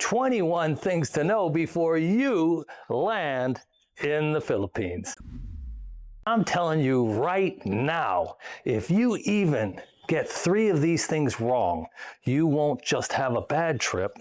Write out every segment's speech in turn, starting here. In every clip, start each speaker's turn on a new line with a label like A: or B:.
A: 21 things to know before you land in the Philippines. I'm telling you right now, if you even get 3 of these things wrong, you won't just have a bad trip,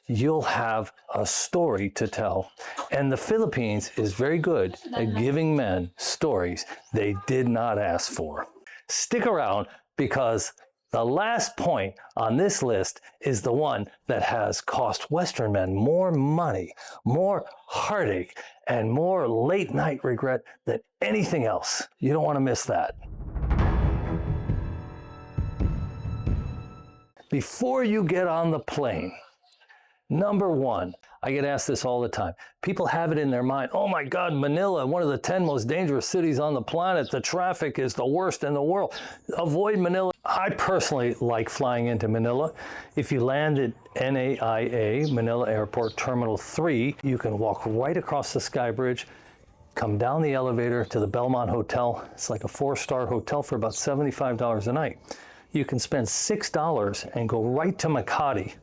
A: you'll have a story to tell. And the Philippines is very good at giving men stories they did not ask for. Stick around, because the last point on this list is the one that has cost Western men more money, more heartache, and more late night regret than anything else. You don't want to miss that. Before you get on the plane, number 1, I get asked this all the time. People have it in their mind, oh my God, Manila, one of the 10 most dangerous cities on the planet. The traffic is the worst in the world. Avoid Manila. I personally like flying into Manila. If you land at NAIA, Manila Airport Terminal 3, you can walk right across the sky bridge, come down the elevator to the Belmont Hotel. It's like a 4-star hotel for about $75 a night. You can spend $6 and go right to Makati.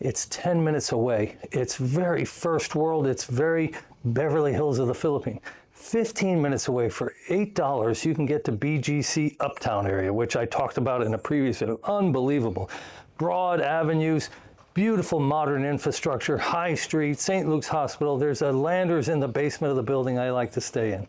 A: It's 10 minutes away. It's very first world. It's very Beverly Hills of the Philippines. 15 minutes away for $8, you can get to BGC Uptown area, which I talked about in a previous video. Unbelievable. Broad avenues, beautiful modern infrastructure, high street, St. Luke's Hospital. There's a Landers in the basement of the building I like to stay in.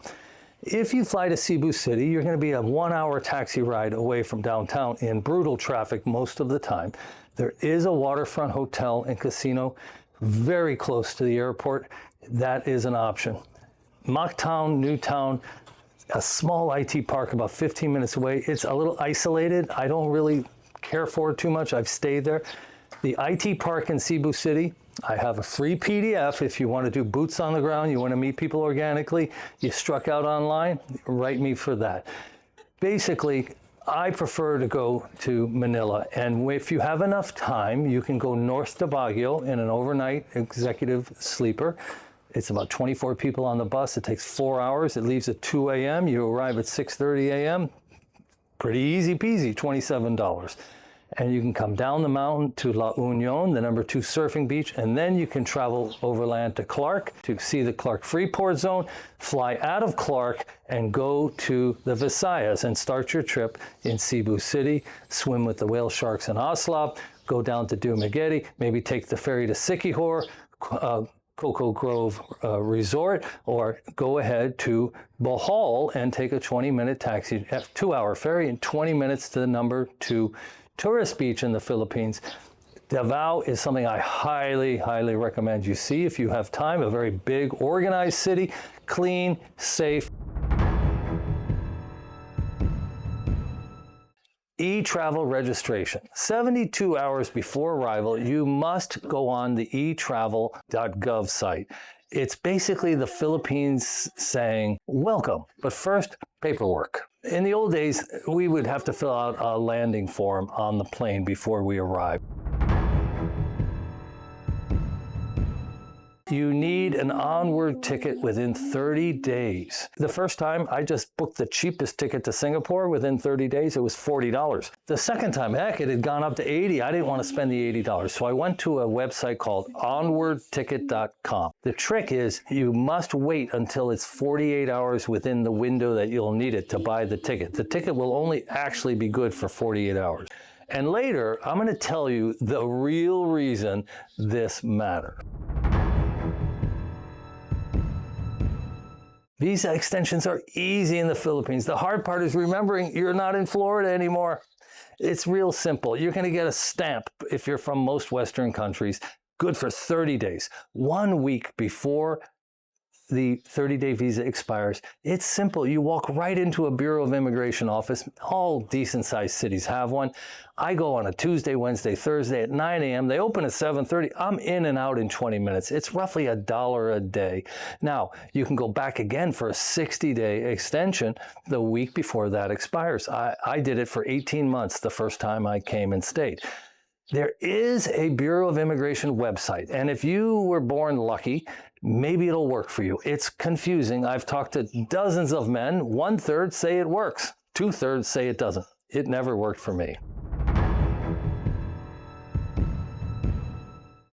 A: If you fly to Cebu City, you're going to be a 1-hour taxi ride away from downtown in brutal traffic most of the time. There is a waterfront hotel and casino very close to the airport. That is an option. Mactown, Newtown, a small IT park about 15 minutes away. It's a little isolated. I don't really care for it too much. I've stayed there. The IT park in Cebu City, I have a free PDF if you want to do boots on the ground, you want to meet people organically, you struck out online, write me for that. Basically, I prefer to go to Manila, and if you have enough time, you can go north to Baguio in an overnight executive sleeper. It's about 24 people on the bus. It takes 4 hours. It leaves at 2 a.m. You arrive at 6:30 a.m. Pretty easy peasy, $27. And you can come down the mountain to La Union, the number 2 surfing beach, and then you can travel overland to Clark to see the Clark Freeport Zone, fly out of Clark and go to the Visayas and start your trip in Cebu City, swim with the whale sharks in Aslap, go down to Dumaguete, maybe take the ferry to Siquijor, Cocoa Grove Resort, or go ahead to Bohol and take a 20-minute taxi, 2-hour ferry, and 20 minutes to the number 2 tourist beach in the Philippines. Davao is something I highly, highly recommend you see if you have time. A very big, organized city, clean, safe. E-travel registration. 72 hours before arrival, you must go on the etravel.gov site. It's basically the Philippines saying, welcome, but first, paperwork. In the old days, we would have to fill out a landing form on the plane before we arrived. You need an Onward ticket within 30 days. The first time, I just booked the cheapest ticket to Singapore. Within 30 days, it was $40. The second time, heck, it had gone up to $80. I didn't want to spend the $80. So I went to a website called onwardticket.com. The trick is you must wait until it's 48 hours within the window that you'll need it to buy the ticket. The ticket will only actually be good for 48 hours. And later, I'm going to tell you the real reason this matters. Visa extensions are easy in the Philippines. The hard part is remembering you're not in Florida anymore. It's real simple. You're going to get a stamp if you're from most Western countries, good for 30 days. 1 week before the 30-day visa expires. It's simple. You walk right into a Bureau of Immigration office. All decent-sized cities have one. I go on a Tuesday, Wednesday, Thursday at 9 a.m. They open at 7:30. I'm in and out in 20 minutes. It's roughly $1 a day. Now, you can go back again for a 60-day extension the week before that expires. I did it for 18 months the first time I came and stayed. There is a Bureau of Immigration website, and if you were born lucky, maybe it'll work for you. It's confusing. I've talked to dozens of men. 1/3 say it works. 2/3 say it doesn't. It never worked for me.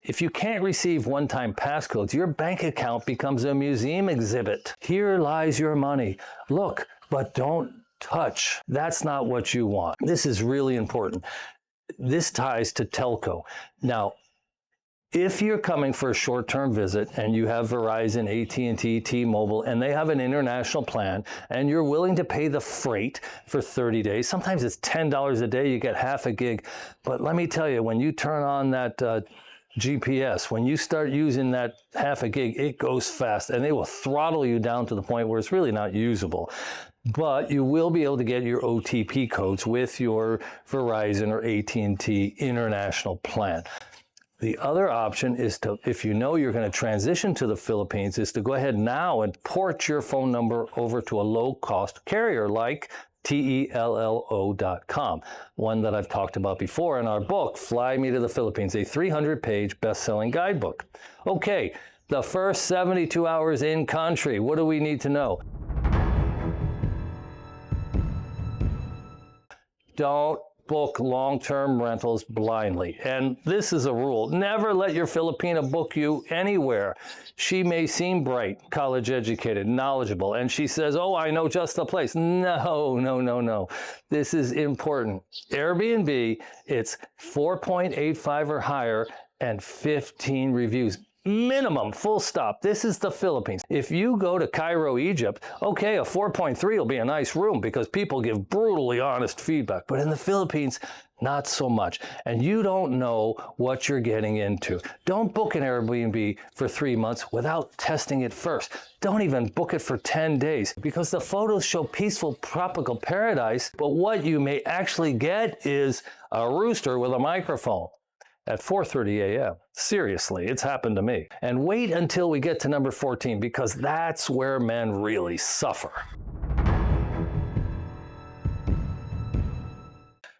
A: If you can't receive one-time passcodes, your bank account becomes a museum exhibit. Here lies your money. Look, but don't touch. That's not what you want. This is really important. This ties to telco. Now, if you're coming for a short-term visit and you have Verizon, AT&T, T-Mobile, and they have an international plan, and you're willing to pay the freight for 30 days, sometimes it's $10 a day, you get half a gig. But let me tell you, when you turn on that GPS, when you start using that half a gig, it goes fast, and they will throttle you down to the point where it's really not usable. But you will be able to get your OTP codes with your Verizon or AT&T international plan. The other option is to, if you know you're going to transition to the Philippines, is to go ahead now and port your phone number over to a low-cost carrier like tello.com, one that I've talked about before in our book, Fly Me to the Philippines, a 300-page best-selling guidebook. Okay, the first 72 hours in country, what do we need to know? Don't book long-term rentals blindly. And this is a rule. Never let your Filipina book you anywhere. She may seem bright, college-educated, knowledgeable, and she says, oh, I know just the place. No, no, no, no. This is important. Airbnb, it's 4.85 or higher and 15 reviews. Minimum, full stop. This is the Philippines. If you go to Cairo, Egypt, okay, a 4.3 will be a nice room because people give brutally honest feedback. But in the Philippines, not so much. And you don't know what you're getting into. Don't book an Airbnb for 3 months without testing it first. Don't even book it for 10 days because the photos show peaceful tropical paradise, but what you may actually get is a rooster with a microphone at 4:30 a.m. Seriously, it's happened to me. And wait until we get to number 14 because that's where men really suffer.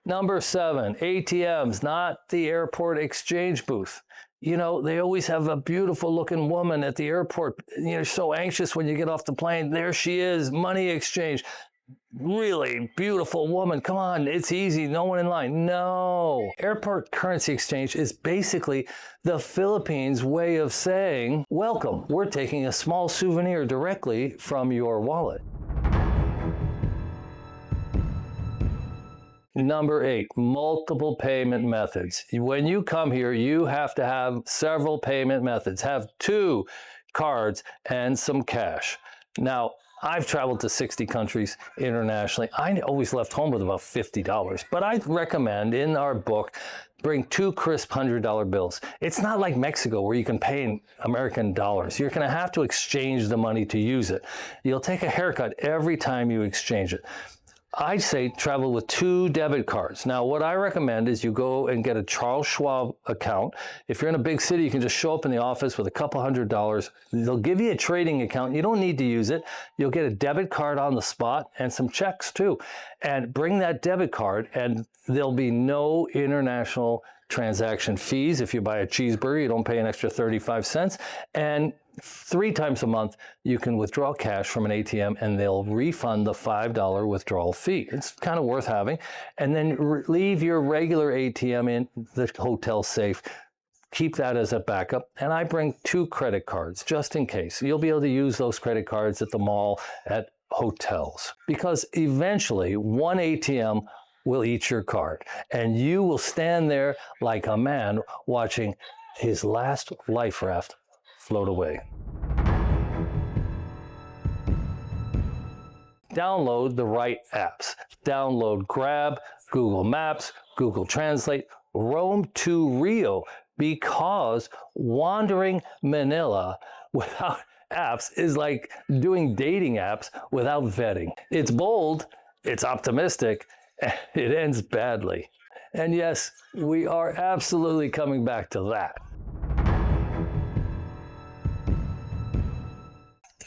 A: Number 7, ATMs, not the airport exchange booth. You know, they always have a beautiful looking woman at the airport. You're so anxious when you get off the plane. There she is, money exchange. Really beautiful woman. Come on, it's easy. No one in line. No. Airport currency exchange is basically the Philippines' way of saying, welcome. We're taking a small souvenir directly from your wallet. Number 8, multiple payment methods. When you come here, you have to have several payment methods. Have 2 cards and some cash. Now, I've traveled to 60 countries internationally. I always left home with about $50, but I recommend in our book, bring 2 crisp $100 bills. It's not like Mexico where you can pay in American dollars. You're gonna have to exchange the money to use it. You'll take a haircut every time you exchange it. I say travel with 2 debit cards. Now, what I recommend is you go and get a Charles Schwab account. If you're in a big city, you can just show up in the office with a couple $100. They'll give you a trading account. You don't need to use it. You'll get a debit card on the spot and some checks too. And bring that debit card and there'll be no international transaction fees. If you buy a cheeseburger, you don't pay an extra 35 cents. And 3 times a month, you can withdraw cash from an ATM and they'll refund the $5 withdrawal fee. It's kind of worth having. And then leave your regular ATM in the hotel safe. Keep that as a backup. And I bring 2 credit cards just in case. You'll be able to use those credit cards at the mall, at hotels. Because eventually, one ATM will eat your card. And you will stand there like a man watching his last life raft float away. Download the right apps. Download Grab, Google Maps, Google Translate, Roam to Rio, because wandering Manila without apps is like doing dating apps without vetting. It's bold, it's optimistic, and it ends badly. And yes, we are absolutely coming back to that.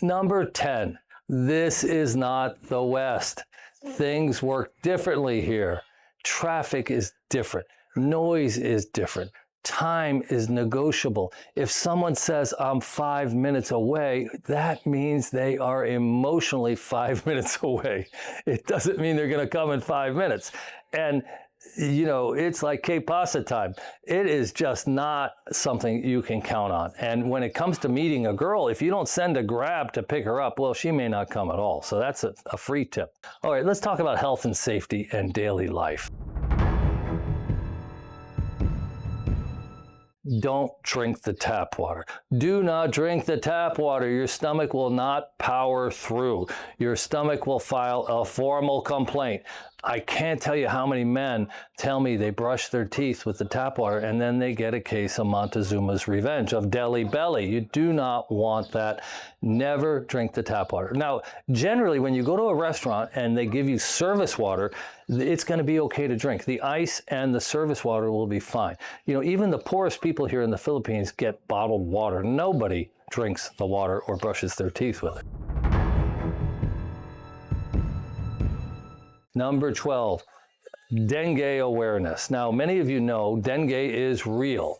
A: Number 10, this is not the West. Things work differently here. Traffic is different. Noise is different. Time is negotiable. If someone says, I'm 5 minutes away, that means they are emotionally 5 minutes away. It doesn't mean they're going to come in 5 minutes. And you know, it's like que pasa time. It is just not something you can count on. And when it comes to meeting a girl, if you don't send a Grab to pick her up, well, she may not come at all. So that's a free tip. All right, let's talk about health and safety and daily life. Don't drink the tap water. Do not drink the tap water. Your stomach will not power through. Your stomach will file a formal complaint. I can't tell you how many men tell me they brush their teeth with the tap water and then they get a case of Montezuma's Revenge, of Delhi belly. You do not want that. Never drink the tap water. Now, generally, when you go to a restaurant and they give you service water, it's going to be okay to drink. The ice and the service water will be fine. You know, even the poorest people here in the Philippines get bottled water. Nobody drinks the water or brushes their teeth with it. Number 12, dengue awareness. Now, many of you know dengue is real.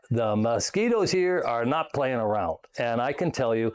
A: The mosquitoes here are not playing around. And I can tell you,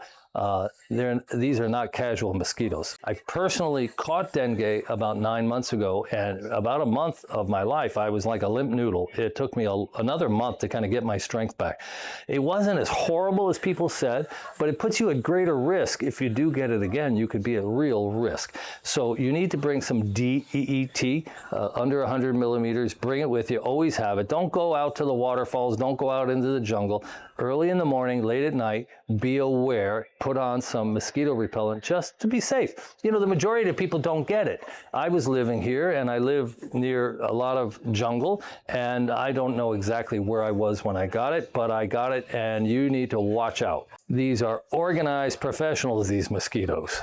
A: these are not casual mosquitoes. I personally caught dengue about 9 months ago, and about a month of my life, I was like a limp noodle. It took me another month to kind of get my strength back. It wasn't as horrible as people said, but it puts you at greater risk. If you do get it again, you could be at real risk. So you need to bring some DEET, under 100 millimeters. Bring it with you. Always have it. Don't go out to the waterfalls. Don't go out into the jungle. Early in the morning, late at night, be aware, put on some mosquito repellent just to be safe. You know, the majority of people don't get it. I was living here and I live near a lot of jungle, and I don't know exactly where I was when I got it, but I got it, and you need to watch out. These are organized professionals, these mosquitoes.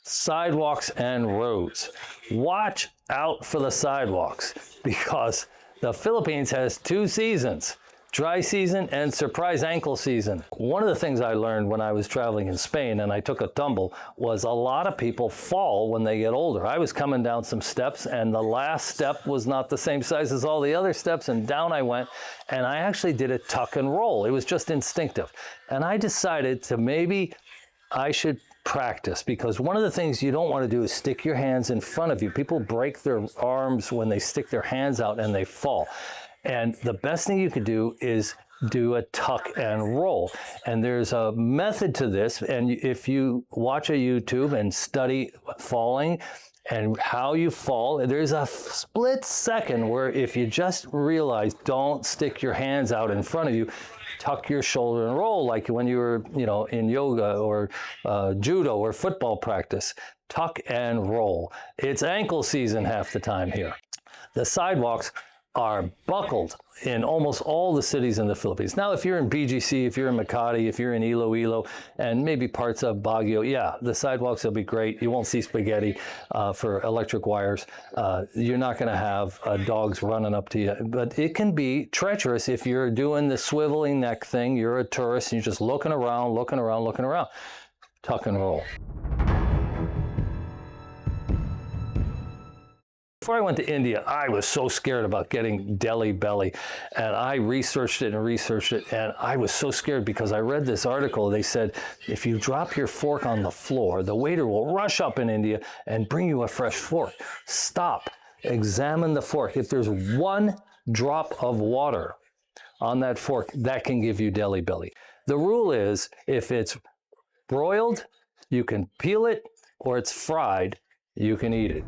A: Sidewalks and roads. Watch out for the sidewalks, because the Philippines has 2 seasons, dry season and surprise ankle season. One of the things I learned when I was traveling in Spain and I took a tumble was a lot of people fall when they get older. I was coming down some steps and the last step was not the same size as all the other steps, and down I went, and I actually did a tuck and roll. It was just instinctive. And I decided to maybe I should practice, because one of the things you don't want to do is stick your hands in front of you. People break their arms when they stick their hands out and they fall. And the best thing you could do is do a tuck and roll. And there's a method to this. And if you watch a YouTube and study falling and how you fall, there's a split second where if you just realize, don't stick your hands out in front of you, tuck your shoulder and roll, like when you were, you know, in yoga or judo or football practice. Tuck and roll. It's ankle season half the time here. The sidewalks are buckled in almost all the cities in the Philippines. Now, if you're in BGC, if you're in Makati, if you're in Iloilo, and maybe parts of Baguio, yeah, the sidewalks will be great. You won't see spaghetti for electric wires. You're not going to have dogs running up to you. But it can be treacherous if you're doing the swiveling neck thing. You're a tourist, and you're just looking around, looking around, looking around. Tuck and roll. Before I went to India, I was so scared about getting Delhi belly, and I researched it, and I was so scared because I read this article. They said, if you drop your fork on the floor, the waiter will rush up in India and bring you a fresh fork. Stop. Examine the fork. If there's 1 drop of water on that fork, that can give you Delhi belly. The rule is, if it's broiled, you can peel it, or it's fried, you can eat it.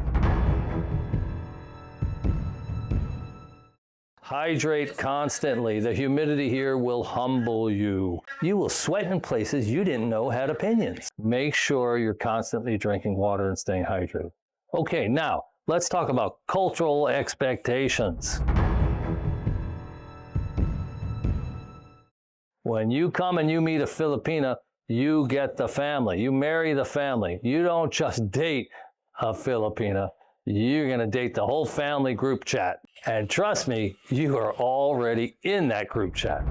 A: Hydrate constantly. The humidity here will humble you. You will sweat in places you didn't know had opinions. Make sure you're constantly drinking water and staying hydrated. Okay, now let's talk about cultural expectations. When you come and you meet a Filipina, you get the family. You marry the family. You don't just date a Filipina. You're going to date the whole family group chat. And trust me, you are already in that group chat.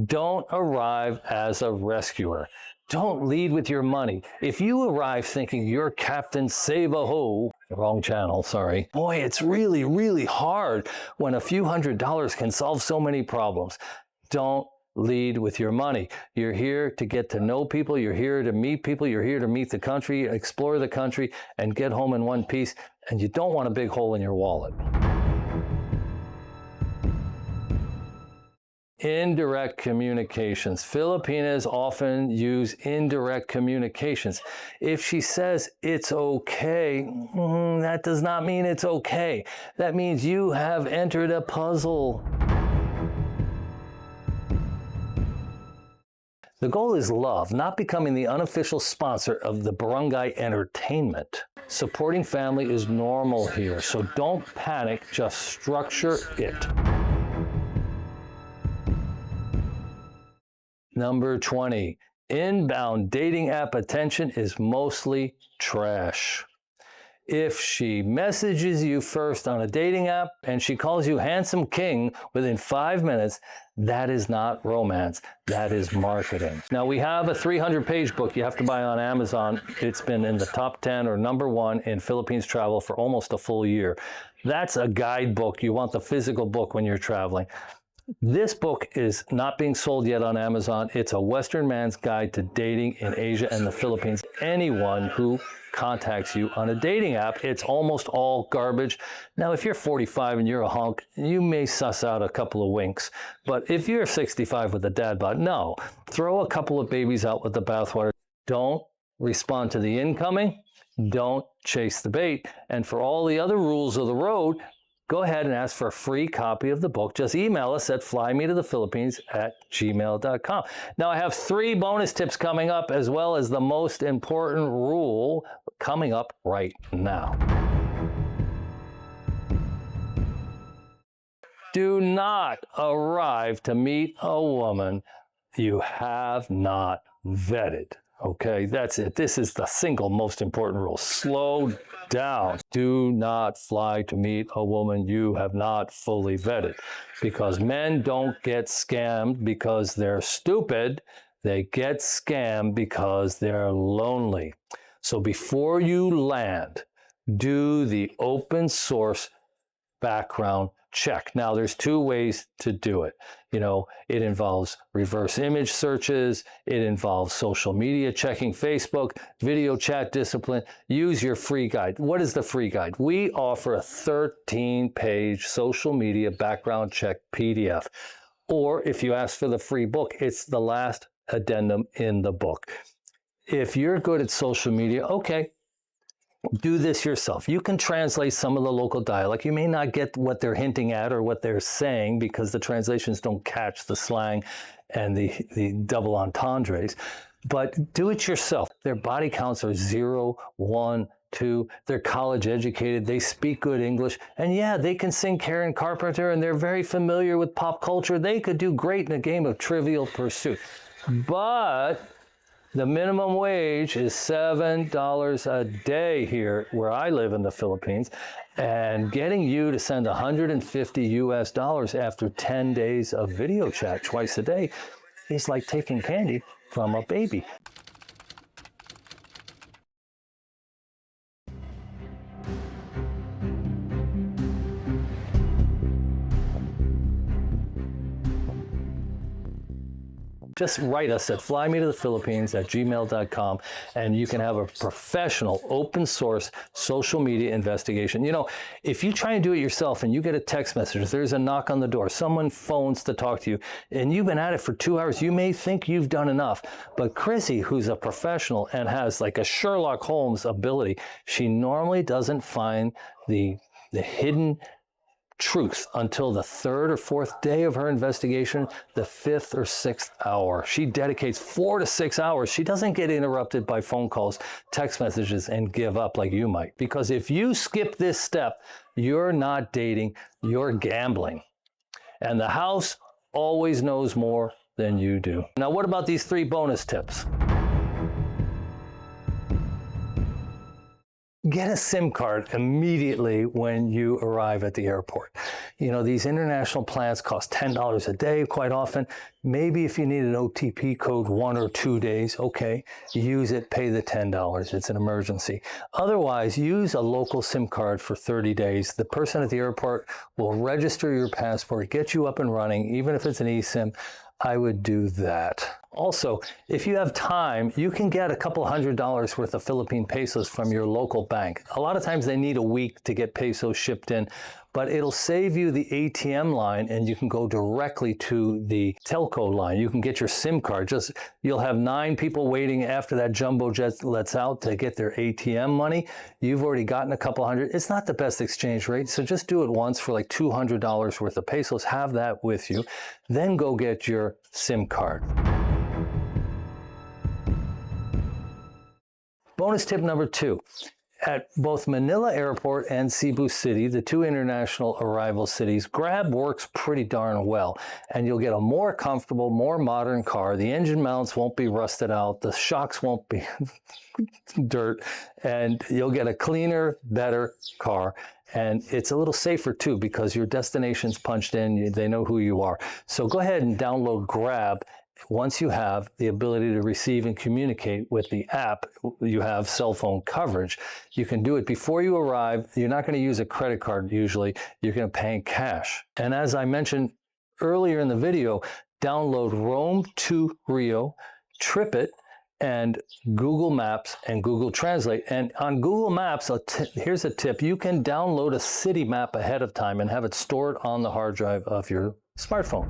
A: Don't arrive as a rescuer. Don't lead with your money. If you arrive thinking you're Captain Save-A-Ho, wrong channel, sorry. Boy, it's really, really hard when a few $100s can solve so many problems. Don't lead with your money. You're here to get to know people. You're here to meet people. You're here to meet the country, explore the country, and get home in one piece. And you don't want a big hole in your wallet. Indirect communications. Filipinas often use indirect communications. If she says it's okay, that does not mean it's okay. That means you have entered a puzzle. The goal is love, not becoming the unofficial sponsor of the barangay entertainment. Supporting family is normal here, so don't panic, just structure it. Number 20, inbound dating app attention is mostly trash. If she messages you first on a dating app and she calls you handsome king within 5 minutes, that is not romance, that is marketing. Now we have a 300-page book you have to buy on Amazon. It's been in the top 10 or number 1 in Philippines travel for almost a full year. That's a guidebook. You want the physical book when you're traveling. This book is not being sold yet on Amazon. It's a Western man's guide to dating in Asia and the Philippines. Anyone who contacts you on a dating app, it's almost all garbage. Now, if you're 45 and you're a hunk, you may suss out a couple of winks. But if you're 65 with a dad bod, no. Throw a couple of babies out with the bathwater. Don't respond to the incoming. Don't chase the bait. And for all the other rules of the road, go ahead and ask for a free copy of the book. Just email us at flymetothephilippines@gmail.com. Now, I have 3 bonus tips coming up, as well as the most important rule coming up right now. Do not arrive to meet a woman you have not vetted. Okay, that's it. This is the single most important rule. Slow down. Do not fly to meet a woman you have not fully vetted, because men don't get scammed because they're stupid. They get scammed because they're lonely. So before you land, do the open source background check. Now, there's 2 ways to do it. You know, it involves reverse image searches. It involves social media checking, Facebook, video chat discipline. Use your free guide. What is the free guide? We offer a 13-page social media background check PDF. Or if you ask for the free book, it's the last addendum in the book. If you're good at social media, okay, do this yourself. You can translate some of the local dialect. You may not get what they're hinting at or what they're saying because the translations don't catch the slang and the double entendres, but do it yourself. Their body counts are 0, 1, 2. They're college educated. They speak good English. And yeah, they can sing Karen Carpenter and they're very familiar with pop culture. They could do great in a game of Trivial Pursuit. But the minimum wage is $7 a day here where I live in the Philippines, and getting you to send $150 after 10 days of video chat twice a day is like taking candy from a baby. Just write us at flymetothephilippines@gmail.com and you can have a professional open source social media investigation. You know, if you try and do it yourself and you get a text message, there's a knock on the door, someone phones to talk to you, and you've been at it for 2 hours, you may think you've done enough. But Chrissy, who's a professional and has like a Sherlock Holmes ability, she normally doesn't find the hidden truth until the 3rd or 4th day of her investigation, the 5th or 6th hour. She dedicates 4 to 6 hours. She doesn't get interrupted by phone calls, text messages, and give up like you might. Because if you skip this step, you're not dating, you're gambling. And the house always knows more than you do. Now, what about these 3 bonus tips? Get a SIM card immediately when you arrive at the airport. You know, these international plans cost $10 a day quite often. Maybe if you need an OTP code 1 or 2 days, okay, use it, pay the $10. It's an emergency. Otherwise, use a local SIM card for 30 days. The person at the airport will register your passport, get you up and running, even if it's an eSIM. I would do that. Also, if you have time, you can get a couple $100 worth of Philippine pesos from your local bank. A lot of times they need a week to get pesos shipped in, but it'll save you the ATM line and you can go directly to the telco line. You can get your SIM card. You'll have 9 people waiting after that jumbo jet lets out to get their ATM money. You've already gotten a couple hundred. It's not the best exchange rate, so just do it once for like $200 worth of pesos. Have that with you. Then go get your SIM card. Bonus tip number 2. At both Manila Airport and Cebu City, the 2 international arrival cities, Grab works pretty darn well. And you'll get a more comfortable, more modern car. The engine mounts won't be rusted out. The shocks won't be dirt. And you'll get a cleaner, better car. And it's a little safer too because your destination's punched in. They know who you are. So go ahead and download Grab. Once you have the ability to receive and communicate with the app, you have cell phone coverage. You can do it before you arrive. You're not going to use a credit card usually. You're going to pay in cash. And as I mentioned earlier in the video, download Rome to Rio, Trip It, and Google Maps and Google Translate. And on Google Maps, here's a tip. You can download a city map ahead of time and have it stored on the hard drive of your smartphone.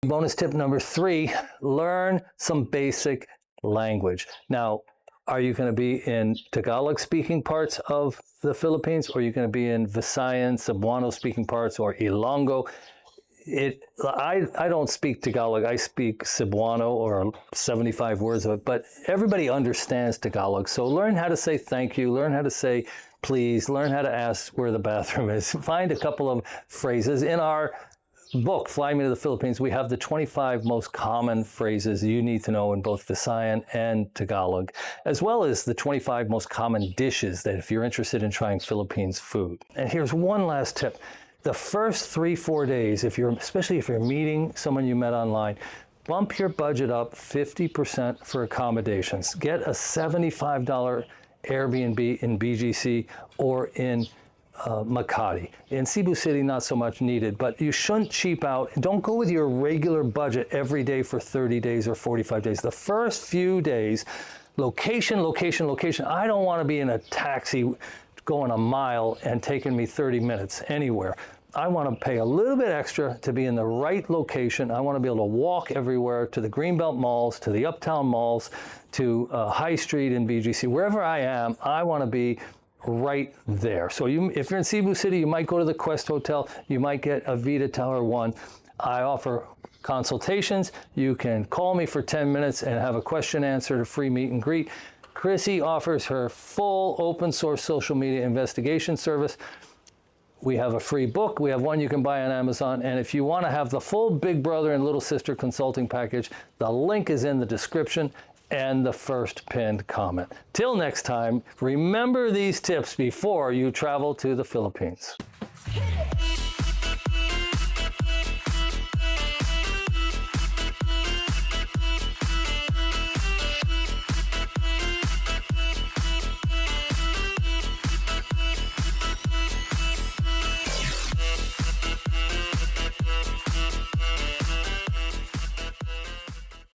A: Bonus tip number 3, learn some basic language. Now, are you going to be in Tagalog-speaking parts of the Philippines, or are you going to be in Visayan, Cebuano-speaking parts, or Ilonggo? I don't speak Tagalog. I speak Cebuano, or 75 words of it, but everybody understands Tagalog. So learn how to say thank you, learn how to say please, learn how to ask where the bathroom is. Find a couple of phrases. In our book, Fly Me to the Philippines, we have the 25 most common phrases you need to know in both Visayan and Tagalog, as well as the 25 most common dishes that if you're interested in trying Philippines food. And here's one last tip. The first 3-4 days, especially if you're meeting someone you met online, bump your budget up 50% for accommodations. Get a $75 Airbnb in BGC or in Makati. In Cebu City, not so much needed, but you shouldn't cheap out. Don't go with your regular budget every day for 30 days or 45 days. The first few days, location, location, location. I don't want to be in a taxi going a mile and taking me 30 minutes anywhere. I want to pay a little bit extra to be in the right location. I want to be able to walk everywhere, to the Greenbelt malls, to the Uptown malls, to High Street in BGC. Wherever I am, I want to be right there. So if you're in Cebu City, you might go to the Quest Hotel. You might get a Vita Tower 1. I offer consultations. You can call me for 10 minutes and have a question answered, a free meet and greet. Chrissy offers her full open source social media investigation service. We have a free book. We have one you can buy on Amazon. And if you want to have the full Big Brother and Little Sister consulting package, the link is in the description and the first pinned comment. Till next time, remember these tips before you travel to the Philippines.